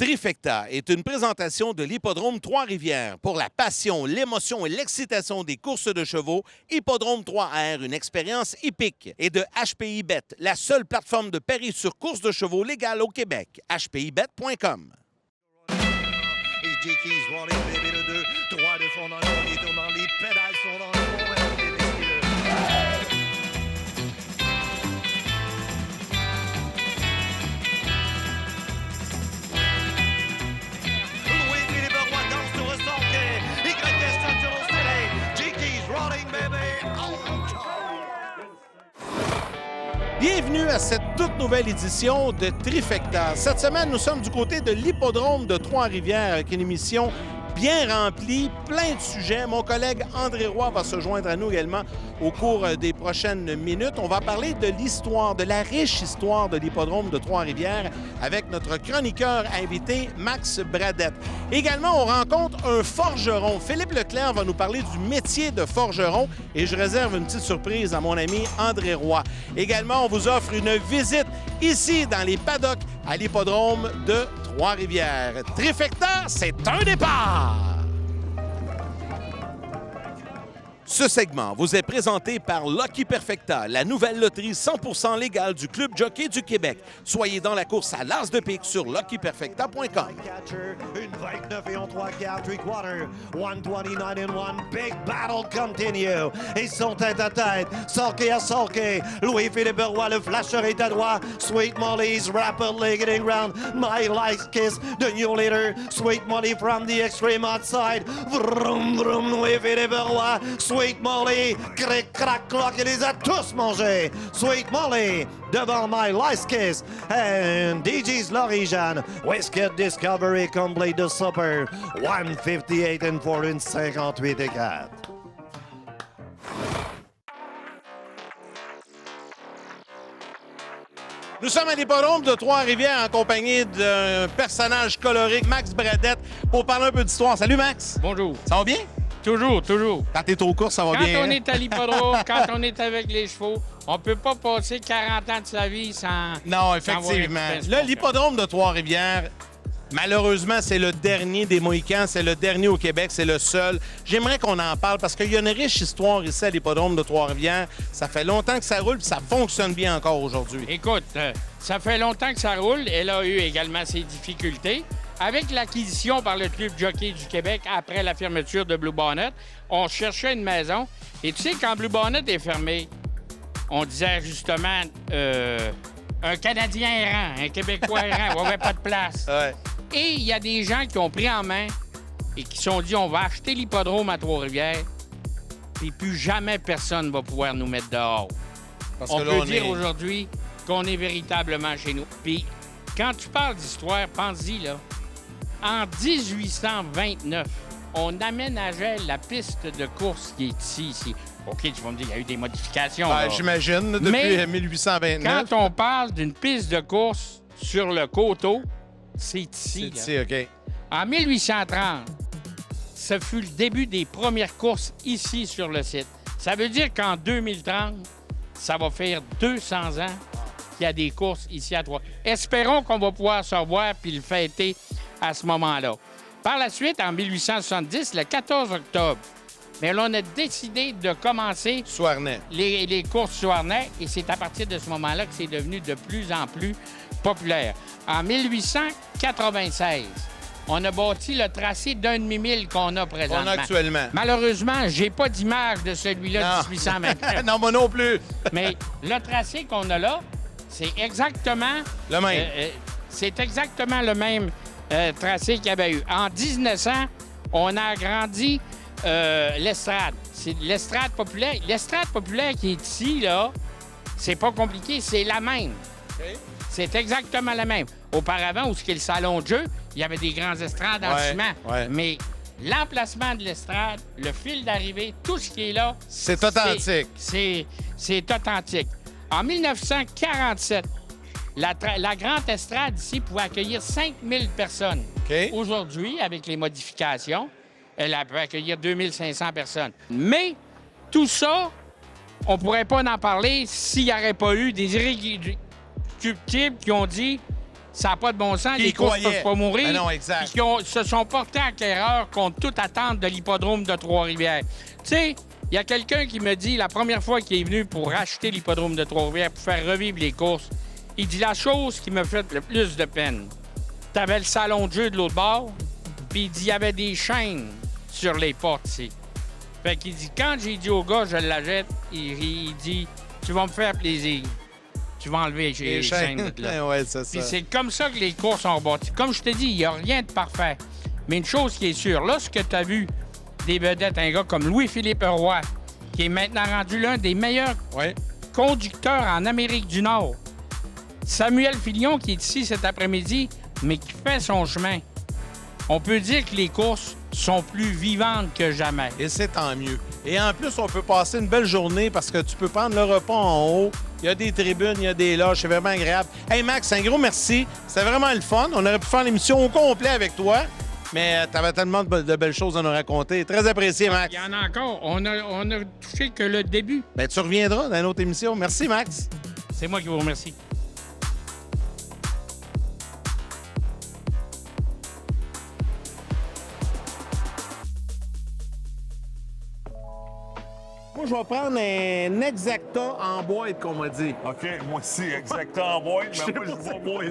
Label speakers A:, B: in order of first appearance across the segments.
A: Trifecta est une présentation de l'Hippodrome Trois-Rivières. Pour la passion, l'émotion et l'excitation des courses de chevaux, Hippodrome 3R, une expérience hippique. Et de HPI Bet, la seule plateforme de paris sur courses de chevaux légale au Québec. HPIBet.com.
B: Et Jakey's rolling, bébé de 2, 3 de fond dans le fond, il tourne dans les pédales, sont dans le fond, mesdames et messieurs. Louis-Philippe Roy danse sur le sonquet, il question sur le soleil, Jakey's rolling, bébé.
A: Bienvenue à cette toute nouvelle édition de Trifecta. Cette semaine, nous sommes du côté de l'Hippodrome de Trois-Rivières avec une émission bien remplie, plein de sujets. Mon collègue André Roy va se joindre à nous également au cours des prochaines minutes. On va parler de l'histoire, de la riche histoire de l'Hippodrome de Trois-Rivières avec notre chroniqueur invité, Max Bradette. Également, on rencontre un forgeron. Philippe Leclerc va nous parler du métier de forgeron et je réserve une petite surprise à mon ami André Roy. Également, on vous offre une visite ici dans les paddocks à l'Hippodrome de Trois-Rivières. Trifecta, c'est un départ! Ce segment vous est présenté par Lucky Perfecta, la nouvelle loterie 100% légale du Club Jockey du Québec. Soyez dans la course à l'As de pique sur luckyperfecta.com.
B: Une 29 et on 3 quarts, 3 quarters, 129 and 1, big battle continue. Ils sont tête à tête, Sulky à Sulky, Louis-Philippe Roy, le flasher est à droite, Sweet Molly's rapidly getting round, My Life Kiss, the new leader, Sweet Molly from the extreme outside, vroom vroom, Louis-Philippe Roy, Sweet Molly, cric crac cloc, il les a tous mangés, Sweet Molly, devant My Life Kiss, and DJ's l'Origine, Westgate Discovery complete the supper, 158 and 4, une 58 et 4.
A: Nous sommes à l'Hippodrome de Trois-Rivières en compagnie d'un personnage colorique, Max Bradette, pour parler un peu d'histoire. Salut Max!
C: Bonjour.
A: Ça va bien?
C: Toujours, toujours.
A: Quand t'es aux courses, ça va
C: Quand
A: bien?
C: on est à l'hippodrome, quand on est avec les chevaux, on peut pas passer 40 ans de sa vie sans...
A: Non,
C: sans
A: effectivement.
C: avoir une
A: Là, l'Hippodrome de Trois-Rivières, malheureusement, c'est le dernier des Mohicans, c'est le dernier au Québec, c'est le seul. J'aimerais qu'on en parle parce qu'il y a une riche histoire ici à l'Hippodrome de Trois-Rivières. Ça fait longtemps que ça roule et ça fonctionne bien encore aujourd'hui.
C: Écoute, ça fait longtemps que ça roule. Elle a eu également ses difficultés. Avec l'acquisition par le Club Jockey du Québec après la fermeture de Blue Bonnet, on cherchait une maison. Et tu sais, quand Blue Bonnet est fermé, on disait justement un Canadien errant, un Québécois errant, on n'avait pas de place.
A: Ouais.
C: Et il y a des gens qui ont pris en main et qui se sont dit, on va acheter l'hippodrome à Trois-Rivières, puis plus jamais personne ne va pouvoir nous mettre dehors.
A: Parce
C: On
A: que là,
C: peut dire aujourd'hui qu'on est véritablement chez nous. Puis quand tu parles d'histoire, pense-y, là. En 1829, on aménageait la piste de course qui est ici. OK, tu vas me dire qu'il y a eu des modifications. là.
A: J'imagine, depuis
C: Mais
A: 1829.
C: Quand on parle d'une piste de course sur le coteau, c'est ici.
A: C'est
C: là.
A: ici, OK.
C: En 1830, ce fut le début des premières courses ici sur le site. Ça veut dire qu'en 2030, ça va faire 200 ans qu'il y a des courses ici à Trois. Espérons qu'on va pouvoir se revoir puis le fêter à ce moment-là. Par la suite, en 1870, le 14 octobre, mais là, on a décidé de commencer
A: Soirnais.
C: les courses Soirnais et c'est à partir de ce moment-là que c'est devenu de plus en plus populaire. En 1896, on a bâti le tracé d'un demi-mille qu'on a présentement.
A: On a actuellement.
C: Malheureusement, j'ai pas d'image de celui-là de 1829.
A: Non, moi non plus.
C: Mais le tracé qu'on a là, c'est exactement...
A: Le même.
C: c'est exactement le même tracé qu'il y avait eu. En 1900, on a agrandi l'estrade. C'est l'estrade populaire. L'estrade populaire qui est ici, là, c'est pas compliqué, c'est la même.
A: OK.
C: C'est exactement la même. Auparavant, où c'était le salon de jeu, il y avait des grands estrades en ciment.
A: Ouais.
C: Mais l'emplacement de l'estrade, le fil d'arrivée, tout ce qui est là...
A: C'est authentique.
C: C'est authentique. En 1947, la grande estrade ici pouvait accueillir 5000 personnes.
A: OK.
C: Aujourd'hui, avec les modifications, elle peut accueillir 2500 personnes. Mais tout ça, on ne pourrait pas en parler s'il n'y aurait pas eu des irréguliers types qui ont dit ça n'a pas de bon sens,
A: Qui
C: les courses ne
A: croyaient.
C: peuvent pas mourir.
A: Ben non, exact.
C: Puis se sont portés acquéreurs contre toute attente de l'hippodrome de Trois-Rivières. Tu sais, il y a quelqu'un qui me dit, la première fois qu'il est venu pour racheter l'hippodrome de Trois-Rivières, pour faire revivre les courses, il dit la chose qui me fait le plus de peine. T'avais le salon de jeu de l'autre bord, puis il dit il y avait des chaînes sur les portes ici. Fait qu'il dit, quand j'ai dit au gars, je la jette, il dit, tu vas me faire plaisir. Tu vas enlever les chaînes de là.
A: Ouais, c'est
C: Puis
A: ça.
C: c'est comme ça que les courses sont bâties. Comme je te dis, il n'y a rien de parfait. Mais une chose qui est sûre, lorsque tu as vu des vedettes, un gars comme Louis-Philippe Roy, qui est maintenant rendu l'un des meilleurs
A: Ouais.
C: conducteurs en Amérique du Nord, Samuel Filion, qui est ici cet après-midi, mais qui fait son chemin, on peut dire que les courses sont plus vivantes que jamais.
A: Et c'est tant mieux. Et en plus, on peut passer une belle journée parce que tu peux prendre le repas en haut. Il y a des tribunes, il y a des loges. C'est vraiment agréable. Hey Max, un gros merci. C'était vraiment le fun. On aurait pu faire l'émission au complet avec toi, mais tu avais tellement de belles choses à nous raconter. Très apprécié, Max.
C: Il y en a encore. On a touché que le début.
A: Ben, tu reviendras dans une autre émission. Merci, Max.
C: C'est moi qui vous remercie.
A: Moi, je vais prendre un Exacta en boîte, qu'on m'a dit.
D: OK, moi aussi, exactement en boîte, mais moi, je vois moins,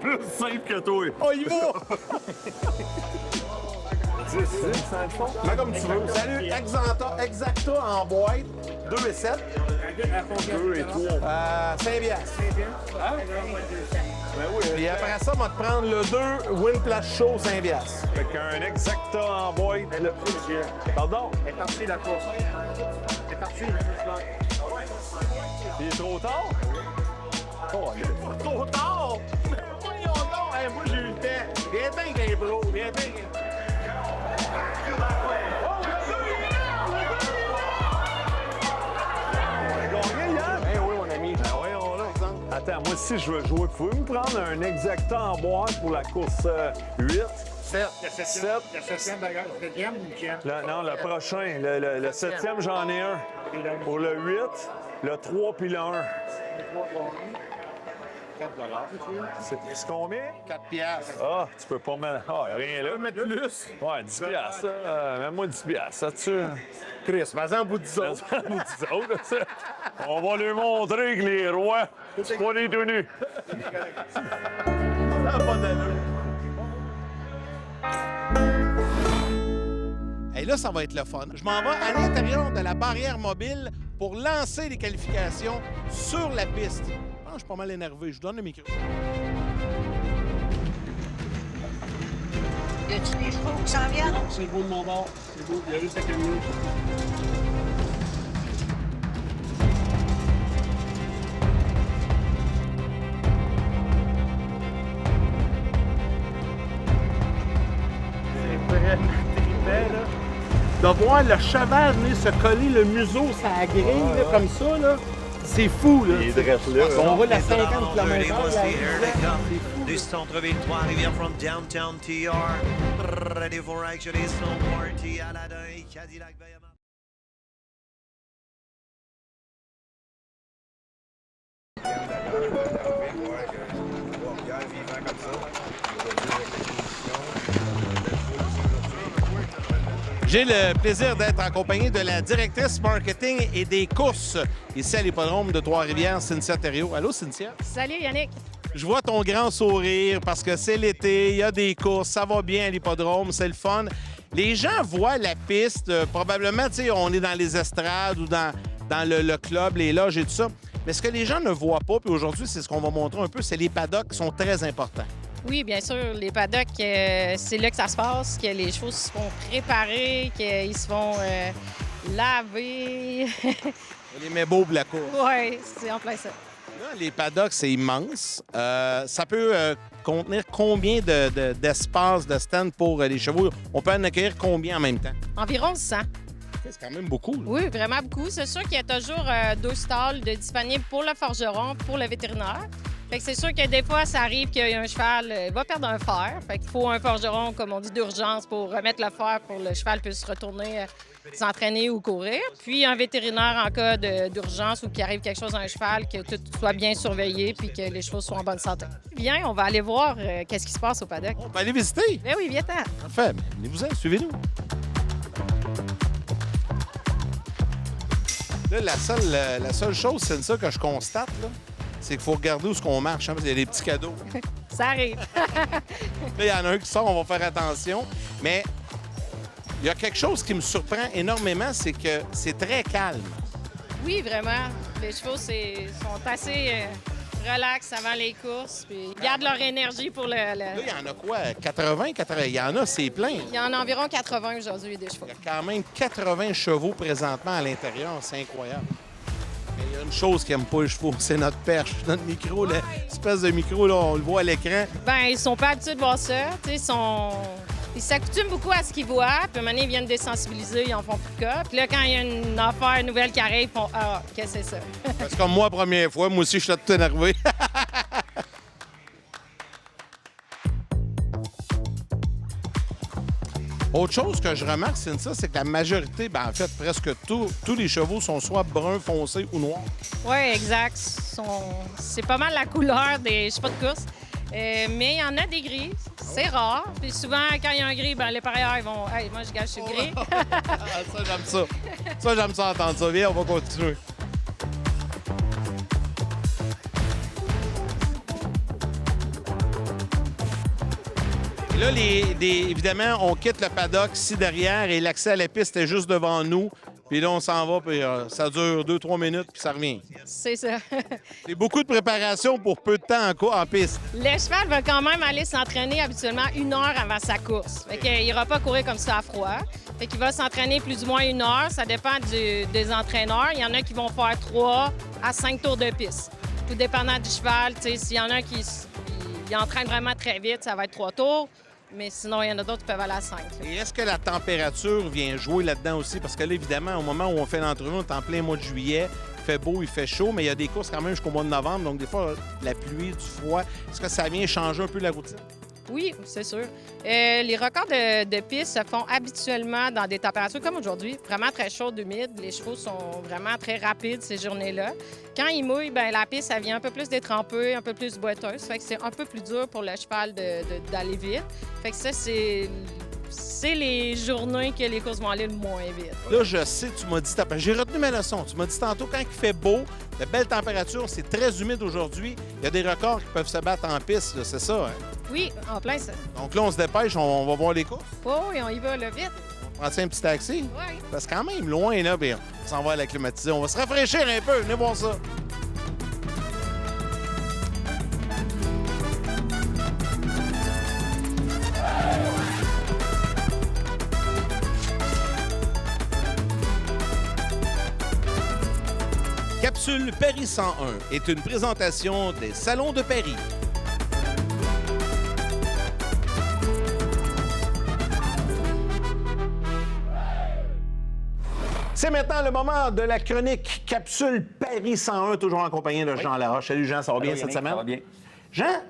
D: plus simple que toi.
A: On y va!
D: 10, 5 fonds?
A: Mets comme tu veux. Salut, Exacta en boîte, 2 et 7.
D: 2 et 3.
A: 5 piastres.
D: Ben oui,
A: Et après ça, on va te prendre le 2 Winplash Show 5 piastres.
D: fait qu'un exacta en boîte. Pardon?
E: Elle est partie, la course. Elle est partie.
D: Il est trop tard? Oh,
A: Trop tard! Voyons donc! Hey, moi, j'ai eu le temps. Viens-t'en avec les bros. Viens-t'en.
D: gagné, Yann?
A: Eh oui, mon ami.
D: Ben voyons là. Attends, moi aussi, je veux jouer. Pouvez-me prendre un exacta en boîte pour la course 8?
A: 7.
E: La septième.
D: 7.
E: La septième, d'ailleurs. La septième ou huitième?
D: Non, le prochain. Le 7e, j'en ai un. Pour le 8, le 3 puis le 1.
E: 4 $,
D: C'est combien?
A: 4 piastres.
D: Ah, tu peux pas mettre. Ah, y a rien là.
A: Mettre plus.
D: Ouais, 10 piastres. Mets-moi 10 piastres. Ça tue.
A: Chris, vas-en au bout du autres.
D: On va lui montrer que les rois, c'est pas des tenus.
A: Ça n'a pas d'allure. Et là, ça va être le fun. Je m'en vais à l'intérieur de la barrière mobile pour lancer les qualifications sur la piste. Je suis pas mal énervé. Je vous donne le micro.
F: Y a-tu des chevaux qui s'en viennent?
E: C'est beau de mon bord. C'est beau. Il y a juste à camion.
A: C'est vraiment trippant, là. De voir le cheval venir se coller le museau sur la grille, là, comme ça, là. C'est fou, là.
D: Il reste là.
A: On roule à
B: Les
A: 50
B: Donald Dirty
A: km/h.
B: Musty, here they come. Du centre-ville Trois-Rivières from downtown TR. Ready for action, ils sont partis à la deuil. Cadillac Bayama.
A: J'ai le plaisir d'être accompagné de la directrice marketing et des courses ici à l'hippodrome de Trois-Rivières, Cynthia Thériault. Allô, Cynthia?
G: Salut Yannick.
A: Je vois ton grand sourire parce que c'est l'été, il y a des courses, ça va bien à l'hippodrome, c'est le fun. Les gens voient la piste, probablement, tu sais, on est dans les estrades ou dans le club, les loges et tout ça. Mais ce que les gens ne voient pas, puis aujourd'hui, c'est ce qu'on va montrer un peu, c'est les paddocks qui sont très importants.
G: Oui, bien sûr, les paddocks, c'est là que ça se passe, que les chevaux se font préparer, qu'ils se font laver.
A: On les met beaux pour la course.
G: Oui, c'est en plein ça.
A: Là, les paddocks, c'est immense. Ça peut contenir combien d'espace de stand pour les chevaux? On peut en accueillir combien en même temps?
G: Environ 100.
A: C'est quand même beaucoup, là.
G: Oui, vraiment beaucoup. C'est sûr qu'il y a toujours 2 stalls de disponibles pour le forgeron, pour le vétérinaire. Fait que c'est sûr que des fois, ça arrive qu'il y a un cheval va perdre un fer. Fait qu'il faut un forgeron, comme on dit, d'urgence pour remettre le fer pour que le cheval puisse retourner s'entraîner ou courir. Puis un vétérinaire en cas d'urgence ou qu'il arrive quelque chose à un cheval, que tout soit bien surveillé puis que les chevaux soient en bonne santé. Bien, on va aller voir qu'est-ce qui se passe au paddock.
A: On peut aller visiter.
G: Ben oui, viens-t'en.
A: Parfait. Venez-vous-en, suivez-nous. Là, la seule chose, c'est ça que je constate, là, c'est qu'il faut regarder où est-ce qu'on marche, hein, parce qu'il y a des petits cadeaux.
G: Ça arrive.
A: Là, il y en a un qui sort, on va faire attention. Mais il y a quelque chose qui me surprend énormément, c'est que c'est très calme.
G: Oui, vraiment. Les chevaux sont assez relax avant les courses. Puis ils gardent leur énergie pour
A: Là, il y en a quoi? 80? Il y en a, c'est plein.
G: Il y en a environ 80 aujourd'hui, des chevaux.
A: Il y a quand même 80 chevaux présentement à l'intérieur. C'est incroyable. Mais il y a une chose qu'ils n'aiment pas les chevaux, c'est notre perche, notre micro, l'espèce de micro, là, on le voit à l'écran.
G: Ben, ils sont pas habitués de voir ça. Ils s'accoutument beaucoup à ce qu'ils voient. Puis à un moment donné, ils viennent désensibiliser, ils en font plus de cas. Puis là, quand il y a une affaire nouvelle qui arrive, ils font « Ah, qu'est-ce que c'est ça? »
A: Parce que comme moi, la première fois, moi aussi, je suis tout énervé. Autre chose que je remarque, c'est ça, c'est que la majorité, en fait, presque tous les chevaux sont soit bruns, foncés ou noirs.
G: Oui, exact. C'est pas mal la couleur des chevaux de course. Mais il y en a des gris. C'est rare. Puis souvent, quand il y a un gris, les parieurs, ils vont « Hey, moi, je gage sur le gris. »
A: Ça, j'aime ça. Ça, j'aime ça entendre ça. Viens, on va continuer. Et là, évidemment, on quitte le paddock ici derrière et l'accès à la piste est juste devant nous. Puis là, on s'en va, puis ça dure 2-3 minutes, puis ça revient.
G: C'est ça.
A: C'est beaucoup de préparation pour peu de temps en piste.
G: Le cheval va quand même aller s'entraîner habituellement 1 heure avant sa course. Fait qu'il n'ira pas courir comme ça à froid. Fait qu'il va s'entraîner plus ou moins 1 heure. Ça dépend des entraîneurs. Il y en a qui vont faire 3 à 5 tours de piste. Tout dépendant du cheval. S'il y en a qui entraînent vraiment très vite, ça va être 3 tours. Mais sinon, il y en a d'autres qui peuvent aller à 5.
A: Et est-ce que la température vient jouer là-dedans aussi? Parce que là, évidemment, au moment où on fait l'entrevue, on est en plein mois de juillet. Il fait beau, il fait chaud, mais il y a des courses quand même jusqu'au mois de novembre. Donc, des fois, la pluie, du froid. Est-ce que ça vient changer un peu la routine?
G: Oui, c'est sûr. Les records de piste se font habituellement dans des températures comme aujourd'hui, vraiment très chaudes, humides. Les chevaux sont vraiment très rapides ces journées-là. Quand ils mouillent, la piste, ça vient un peu plus détrempée, un peu plus boiteuse. Fait que c'est un peu plus dur pour le cheval d'aller vite. Fait que ça, c'est les journées que les courses vont aller le moins vite.
A: Là, je sais, tu m'as dit, j'ai retenu mes leçons. Tu m'as dit tantôt, quand il fait beau, de belles températures, c'est très humide aujourd'hui, il y a des records qui peuvent se battre en piste, là, c'est ça? Hein?
G: Oui, en plein ça.
A: Donc là, on se dépêche, on va voir les courses.
G: Oh, et on y va là, vite.
A: On prend un petit taxi?
G: Oui.
A: Parce que quand même, loin, là, on s'en va à la climatisée. On va se rafraîchir un peu. Venez voir ça. Capsule Paris 101 est une présentation des Salons de Paris. C'est maintenant le moment de la chronique Capsule Paris 101, toujours en compagnie de Jean Laroche. Salut Jean, ça va bien cette semaine?
F: Ça va bien.
A: Jean,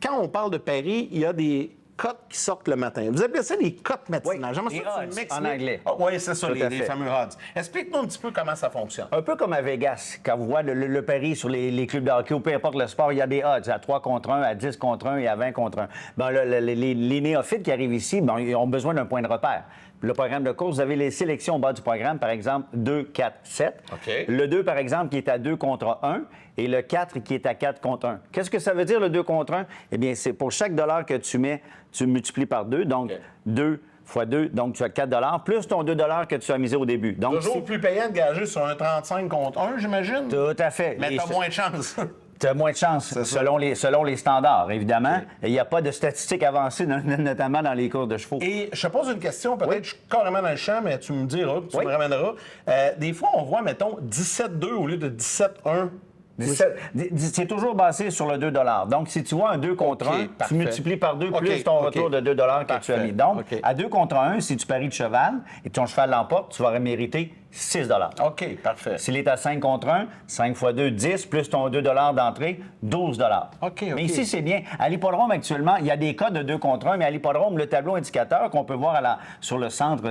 A: quand on parle de Paris, il y a des cotes qui sortent le matin. Vous appelez ça des cotes matinales.
F: Oui,
A: J'aimerais
F: les
A: ça que tu
F: odds,
A: m'expliques.
F: en anglais.
A: Oui, c'est ça,
F: Tout à
A: les
F: fait.
A: fameux odds. Explique-nous un petit peu comment ça fonctionne.
F: Un peu comme à Vegas, quand vous voyez le pari sur les clubs de hockey ou peu importe le sport, il y a des odds à 3 contre 1, à 10 contre 1 et à 20 contre 1. Ben, les néophytes qui arrivent ici, ils ont besoin d'un point de repère. Le programme de course, vous avez les sélections au bas du programme, par exemple 2, 4, 7.
A: OK.
F: Le 2, par exemple, qui est à 2 contre 1 et le 4 qui est à 4 contre 1. Qu'est-ce que ça veut dire, le 2 contre 1? Eh bien, c'est pour chaque dollar que tu mets, tu multiplies par 2. Donc, 2 fois 2, donc tu as 4 plus ton 2 que tu as misé au début. Donc,
A: Toujours plus payant de gager sur un 35 contre 1, j'imagine.
F: Tout à fait.
A: Mais t'as moins de chance.
F: Tu as moins de chance, selon les standards, évidemment. Il n'y a pas de statistiques avancées, notamment dans les courses de chevaux.
A: Et je te pose une question, peut-être je suis carrément dans le champ, mais tu me diras, tu
F: Oui.
A: me ramèneras. Des fois, on voit, mettons, 17-2 au lieu de 17-1.
F: C'est toujours basé sur le 2 Donc, si tu vois un 2 contre 1,
A: parfait.
F: tu multiplies par 2
A: OK,
F: plus ton
A: OK.
F: retour de 2 que tu as
A: Parfait.
F: mis. Donc,
A: OK.
F: à 2 contre 1, si tu paries de cheval et ton cheval l'emporte, tu vas mériter 6
A: OK, parfait.
F: S'il est à 5 contre 1, 5 x 2, 10, plus ton 2 d'entrée, 12
A: OK.
F: Mais ici, c'est bien. À l'hippodrome, actuellement, il y a des cas de 2 contre 1, mais à l'hippodrome, le tableau indicateur qu'on peut voir sur le centre,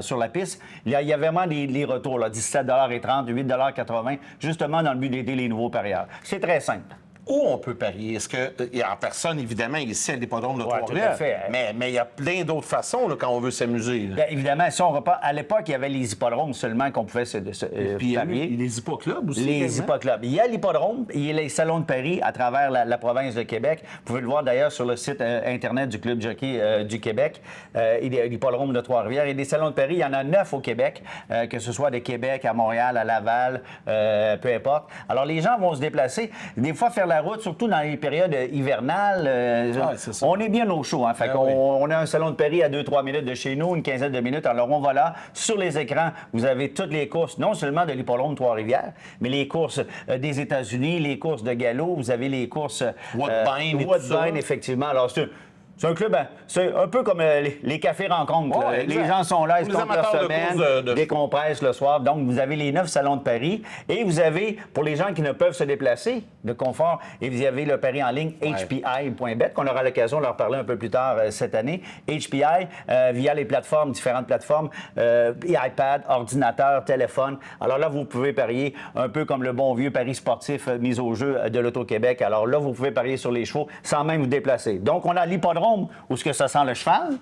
F: sur la piste, il y a vraiment les retours, là, 17,30 8,80 justement dans le but d'aider les nouveaux parieurs. C'est très simple.
A: Où on peut parier? Est-ce qu'il y a en personne, évidemment, ici à l'hippodrome de Trois-Rivières?
F: tout à fait.
A: Mais il y a plein d'autres façons là, quand on veut s'amuser. Là.
F: Bien, évidemment, si on repart, à l'époque, il y avait les hippodromes seulement qu'on pouvait
A: Puis il y a
F: parier.
A: les hippoclubs aussi.
F: Les
A: quasiment.
F: hippoclubs. Il y a l'hippodrome, il y a les salons de Paris à travers la province de Québec. Vous pouvez le voir d'ailleurs sur le site Internet du Club Jockey du Québec. Il y a l'hippodrome de Trois-Rivières. Et des salons de Paris, il y en a 9 au Québec, que ce soit de Québec à Montréal, à Laval, peu importe. Alors, les gens vont se déplacer. Des fois, faire la route, surtout dans les périodes hivernales,
A: c'est ça.
F: on est bien au chaud. Hein? Fait qu'on on a un salon de Paris à 2-3 minutes de chez nous, une quinzaine de minutes. Alors, on va là. Sur les écrans, vous avez toutes les courses, non seulement de l'hippodrome Trois-Rivières, mais les courses des États-Unis, les courses de galop. Vous avez les courses
A: Woodbine et tout ça.
F: Woodbine, effectivement. Alors, c'est un club, c'est un peu comme les cafés rencontres. là.
A: Ouais, exact.
F: Les gens sont là, ils
A: Pour
F: se
A: les
F: comptent leur
A: amateurs de
F: semaine,
A: courses de
F: décompressent le soir. Donc, vous avez les 9 salons de Paris et vous avez, pour les gens qui ne peuvent se déplacer de confort, et vous avez le pari en ligne HPI.bet, qu'on aura l'occasion de leur parler un peu plus tard cette année. HPI, via les plateformes, différentes plateformes, iPad, ordinateur, téléphone. Alors là, vous pouvez parier un peu comme le bon vieux pari sportif mis au jeu de l'Auto-Québec. Alors là, vous pouvez parier sur les chevaux sans même vous déplacer. Donc, on a l'hippodrome où ce que ça sent le cheval.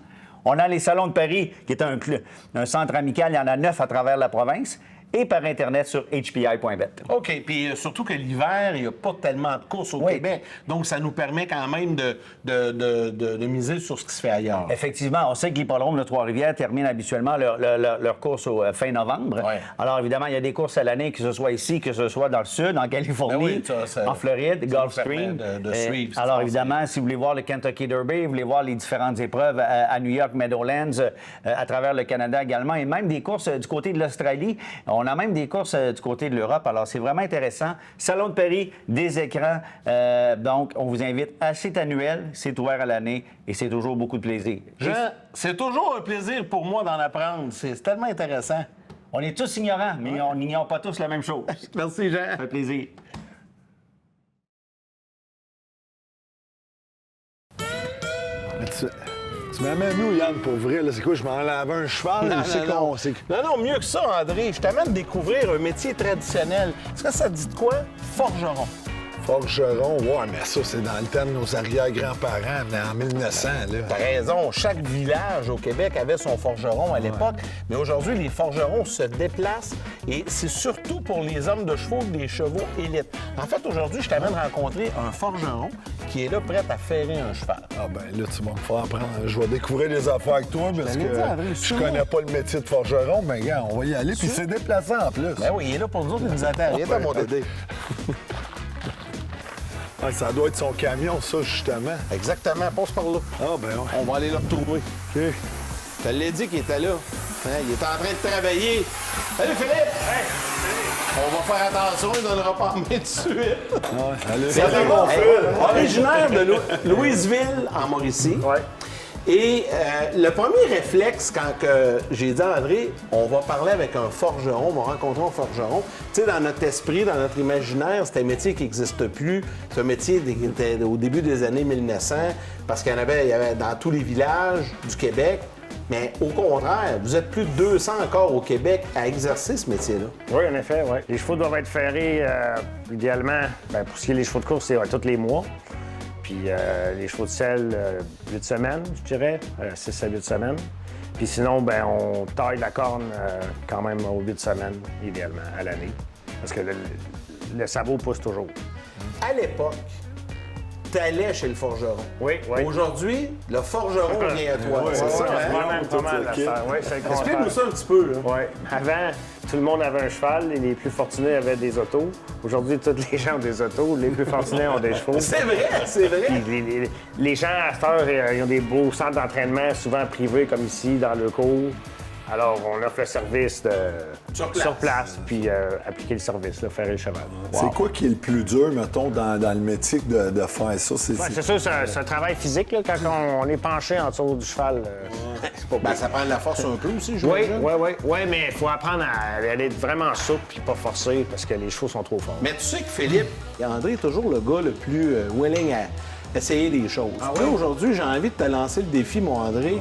F: On a les salons de Paris, qui est un centre amical. Il y en a 9 à travers la province. Et par Internet sur hpi.bet.
A: OK. Puis surtout que l'hiver, il n'y a pas tellement de courses au Québec. Donc, ça nous permet quand même de miser sur ce qui se fait ailleurs.
F: Effectivement, on sait que l'hippodrome de Trois-Rivières termine habituellement leur course au fin novembre.
A: Ouais.
F: Alors, évidemment, il y a des courses à l'année, que ce soit ici, que ce soit dans le sud, en Californie,
A: Ben oui, ça
F: en Floride,
A: ça
F: Gulfstream.
A: nous permet de suivre ce qui
F: Alors,
A: se passe.
F: évidemment, si vous voulez voir le Kentucky Derby, vous voulez voir les différentes épreuves à New York, Meadowlands, à travers le Canada également, et même des courses du côté de l'Australie. On a même des courses du côté de l'Europe. Alors, c'est vraiment intéressant. Salon de Paris, des écrans. Donc, on vous invite. C'est annuel, c'est ouvert à l'année et c'est toujours beaucoup de plaisir.
A: Jean, c'est toujours un plaisir pour moi d'en apprendre. C'est tellement intéressant.
F: On est tous ignorants, mais on n'ignore pas tous la même chose.
A: Merci, Jean.
F: Ça fait plaisir.
H: Tu m'amènes où, Yann, pour vrai? là? C'est quoi, je m'en lave un cheval?
A: Non, mieux que ça, André. Je t'amène découvrir un métier traditionnel. Est-ce que ça te dit de quoi? Forgeron.
H: Forgeron, ouais, mais ça, c'est dans le temps de nos arrière-grands-parents, en 1900, là.
A: T'as raison. Chaque village au Québec avait son forgeron à l'époque. Mais aujourd'hui, les forgerons se déplacent et c'est surtout pour les hommes de chevaux des chevaux élites. En fait, aujourd'hui, je t'amène rencontrer un forgeron qui est là prêt à ferrer un cheval.
H: Ah ben là, tu vas me faire apprendre. Je vais découvrir des affaires avec toi parce
A: l'ai
H: que
A: dit, André,
H: je
A: c'est
H: connais pas le métier de forgeron, mais gars, on va y aller. Puis c'est déplaçant en plus.
A: Ben oui, il est là pour nous autres, il nous attend. Viens, mon Dédé.
H: Ah, ça doit être son camion, ça, justement.
A: Exactement, passe par là.
H: Ah ben ouais.
A: On va aller le retrouver.
H: OK.
A: Je te l'ai dit qu'il était là. Hein, il est en train de travailler. Salut, Philippe! Hey! On va faire attention, il ne donnera pas en main tout de suite.
H: Allez,
A: Salut, mon frère! Originaire de Louisville, en Mauricie.
E: Ouais.
A: Et le premier réflexe, quand j'ai dit à André, on va parler avec un forgeron, on va rencontrer un forgeron, tu sais, dans notre esprit, dans notre imaginaire, c'était un métier qui n'existe plus. C'est un métier qui était au début des années 1900, parce qu'il y avait dans tous les villages du Québec. Mais au contraire, vous êtes plus de 200 encore au Québec à exercer ce métier-là.
E: Oui, en effet, oui. Les chevaux doivent être ferrés, idéalement, pour ce qui est des chevaux de course, c'est tous les mois. Puis les chevaux de selle, 8 semaines, je dirais, 6 à 8 semaines. Puis sinon, on taille la corne quand même aux 8 semaines, idéalement, à l'année. Parce que le sabot pousse toujours.
A: À l'époque, tu allais chez le forgeron.
E: Oui, oui.
A: Aujourd'hui, le forgeron vient à toi.
H: c'est ça.
E: Pas mal l'affaire. Oui, c'est le contraire.
A: Explique-nous ça un petit peu, là.
E: Oui. Avant, tout le monde avait un cheval et les plus fortunés avaient des autos. Aujourd'hui, tous les gens ont des autos. Les plus fortunés ont des chevaux.
A: C'est vrai, c'est vrai.
E: Puis les gens, à cette heure, ils ont des beaux centres d'entraînement, souvent privés, comme ici, dans le cours. Alors, on offre le service sur place puis appliquer le service, là, faire le cheval.
H: C'est quoi qui est le plus dur, mettons, dans le métier de faire ça?
E: C'est sûr, c'est un travail physique, là, quand on est penché en dessous du cheval.
A: Ben, ça prend de la force un peu aussi, je
E: Oui, mais il faut apprendre à aller vraiment souple puis pas forcer parce que les chevaux sont trop forts.
A: Mais tu sais que Philippe, André est toujours le gars le plus willing à essayer des choses. Là, aujourd'hui, j'ai envie de te lancer le défi, mon André,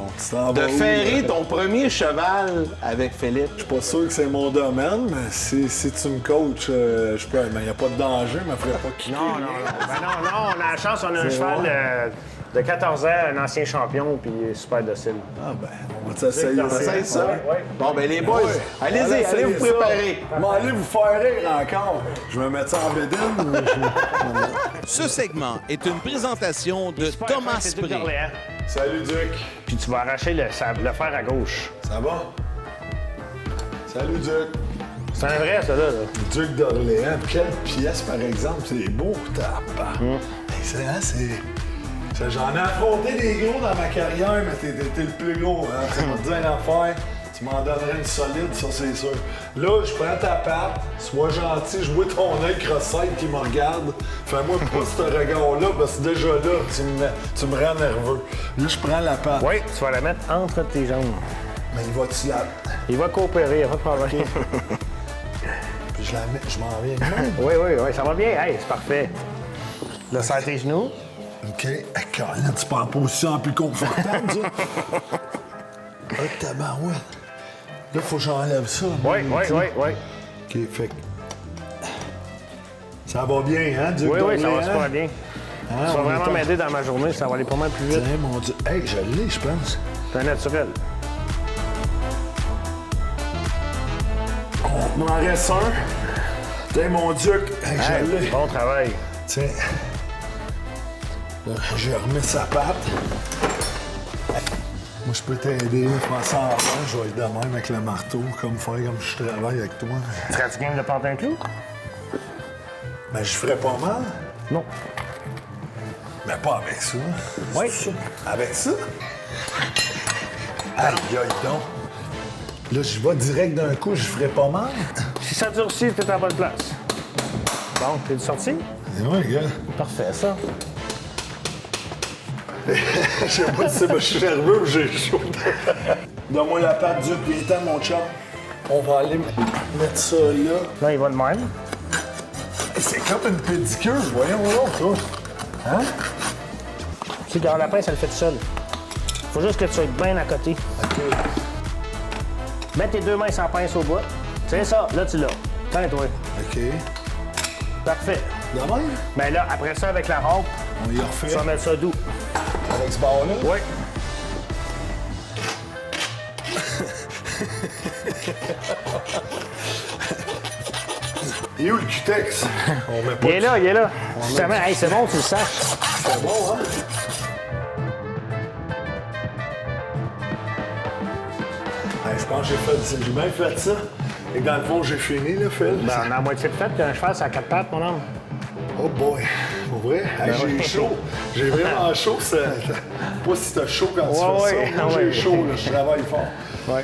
A: de ferrer ton premier cheval avec Philippe.
H: Je suis pas sûr que c'est mon domaine, mais si tu me coaches, je peux. Mais il n'y a pas de danger, je me ferais pas kicker.
E: Non. Ben non, on a la chance, on a un cheval de 14 ans, un ancien champion, puis il est super docile.
H: Ah ben, on va t'essayer.
A: On essaye ça?
E: Ouais.
A: Bon, ben les boys, allez vous préparer.
H: Allez vous faire rire encore. Je vais mettre ça en bédaine.
A: Ce segment est une présentation de
E: Super
A: Thomas
E: fin, c'est Duc
A: Spré.
E: d'Orléans.
H: Salut, Duc.
E: Puis tu vas arracher le fer à gauche.
H: Ça va? Salut, Duc.
E: C'est un vrai, ça, là.
H: Duc d'Orléans. Quelle pièce, par exemple. C'est beau, tabac. J'en ai affronté des gros dans ma carrière, mais t'es le plus gros. Hein? Tu vas te dire une affaire, tu m'en donnerais une solide, ça, c'est sûr. Là, je prends ta patte, sois gentil, je vois ton œil cross-eyed qui me regarde. Fais-moi pas ce regard-là, parce que déjà là, tu me rends nerveux. Là, je prends la patte.
E: Oui, tu vas la mettre entre tes jambes.
H: Mais il va-tu la...
E: Il va coopérer, il n'y a pas de problème.
H: Puis je la mets, je m'en viens.
E: Oui, ça va bien. Hey, c'est parfait. Là, serre tes genoux.
H: OK. Là, tu prends en position plus confortable, ça. Ah, tabarouette. Là, faut que j'enlève ça.
E: Oui.
H: OK, fait que... Ça va bien, hein, Duc
E: Oui, ça va
H: d'Orléans?
E: super bien.
H: Hein,
E: Ça va
H: on
E: vraiment
H: est en-
E: m'aider dans ma journée, ça va aller pas mal plus vite.
H: Tiens, mon Dieu. Hey, je l'ai, je pense.
E: C'est un naturel.
H: On m'en reste un. Tiens, mon Duc. Hey, je l'ai.
E: Bon travail.
H: Tiens. Là, j'ai remis sa patte. Moi, je peux t'aider. Faire ça en fin. Je vais être de même avec le marteau, comme je travaille avec toi.
E: Serais-tu game de porter un clou?
H: Mais je ferais pas mal.
E: Non.
H: Mais pas avec ça.
E: Oui.
H: Avec ça? Aïe, aïe, donc. Là, je vais direct d'un coup, je ferais pas mal.
E: Si ça durcit, t'es à la bonne place. Bon, t'es sorti?
H: Oui, gars.
E: Parfait, ça.
H: Je sais pas si je suis nerveux ou j'ai chaud. Donne-moi la patte, Duc, viens-t'en, mon chum. On va aller mettre ça là.
E: Là, il va de même.
H: C'est comme une pédicure, voyons donc, toi. Hein?
E: Tu sais, dans la pince, ça le fait tout seul. Faut juste que tu sois bien à côté.
H: OK.
E: Mets tes deux mains sans pince au bout. C'est ça, là, tu l'as. Tiens-toi.
H: OK.
E: Parfait.
H: De même?
E: Ben là, après ça, avec la rampe,
H: On y refait.
E: tu vas mettre ça doux.
H: Avec ce bord-là?
E: Oui.
H: Il est où le cutex? On met pas
E: Il est là. Justement, hey, c'est bon, tu le saches.
H: C'est bon, hein? Hey, je pense que j'ai bien fait ça. Et dans le fond, j'ai fini, là, Phil.
E: Ben, on a la moitié de fait qu'un cheval, c'est à quatre pattes, mon homme.
H: Oh boy! Pour vrai? Hey, j'ai chaud. J'ai vraiment chaud. Pas si t'as chaud quand tu fais ça. Moi, j'ai chaud, là. Je travaille fort.
E: Oui.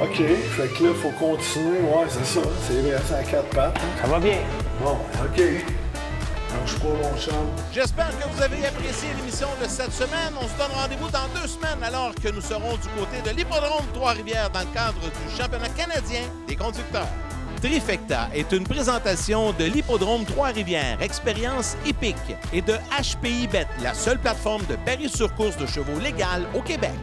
H: OK. Fait que là, il faut continuer. Ouais, c'est ça. C'est vrai, c'est à quatre pattes. Hein?
E: Ça va bien.
H: Bon, OK. Lâche pas, mon chum.
A: J'espère que vous avez apprécié l'émission de cette semaine. On se donne rendez-vous dans 2 semaines alors que nous serons du côté de l'Hippodrome Trois-Rivières dans le cadre du championnat canadien des conducteurs. Trifecta est une présentation de l'Hippodrome Trois-Rivières, expérience épique, et de HPI Bet, la seule plateforme de paris sur course de chevaux légale au Québec.